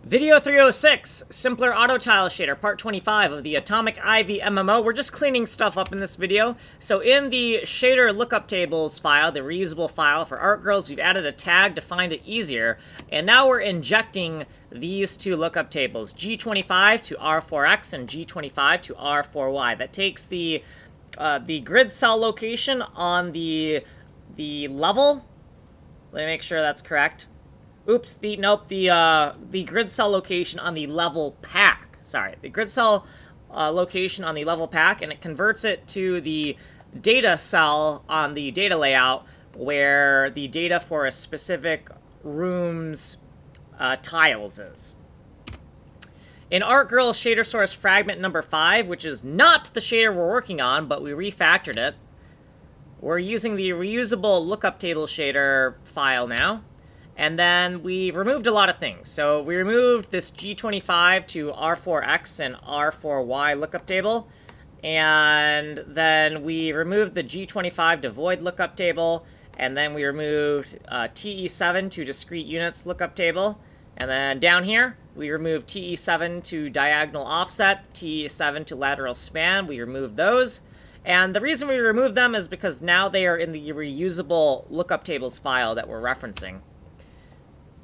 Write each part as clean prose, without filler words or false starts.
Video 306, Simpler Auto Tile Shader, Part 25 of the Atomic Ivy MMO. We're just cleaning stuff up in this video. So in the shader lookup tables file, the reusable file for ArtGirls, we've added a tag to find it easier. And now we're injecting these two lookup tables, G25 to R4X and G25 to R4Y. That takes the grid cell location on the level. Let me make sure that's correct. Oops, the grid cell location on the level pack. Sorry, the grid cell location on the level pack, and it converts it to the data cell on the data layout where the data for a specific room's tiles is. In ArtGirl shader source fragment number 5, which is not the shader we're working on, but we refactored it, we're using the reusable lookup table shader file now. And then we removed a lot of things. So we removed this G25 to R4X and R4Y lookup table. And then we removed the G25 to void lookup table. And then we removed TE7 to discrete units lookup table. And then down here, we removed TE7 to diagonal offset, TE7 to lateral span. We removed those. And the reason we removed them is because now they are in the reusable lookup tables file that we're referencing.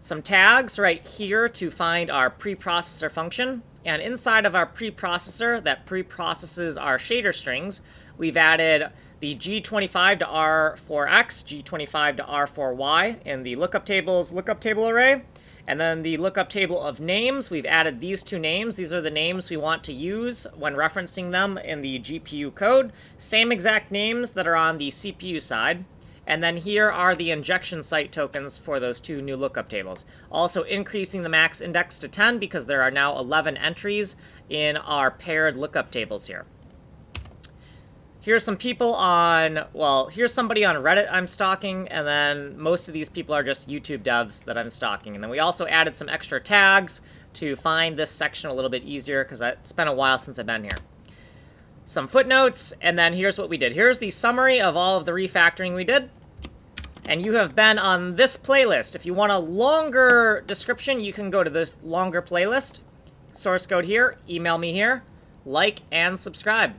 Some tags right here to find our preprocessor function. And inside of our preprocessor that preprocesses our shader strings, we've added the G25 to R4X, G25 to R4Y in the lookup tables lookup table array. And then the lookup table of names, we've added these two names. These are the names we want to use when referencing them in the GPU code. Same exact names that are on the CPU side. And then here are the injection site tokens for those two new lookup tables. Also increasing the max index to 10 because there are now 11 entries in our paired lookup tables here. Here's some people on, well, here's somebody on Reddit I'm stalking, and then most of these people are just YouTube devs that I'm stalking. And then we also added some extra tags to find this section a little bit easier because it's been a while since I've been here. Some footnotes, and then here's what we did. Here's the summary of all of the refactoring we did. And you have been on this playlist. If you want a longer description, you can go to this longer playlist. Source code here, email me here, like, and subscribe.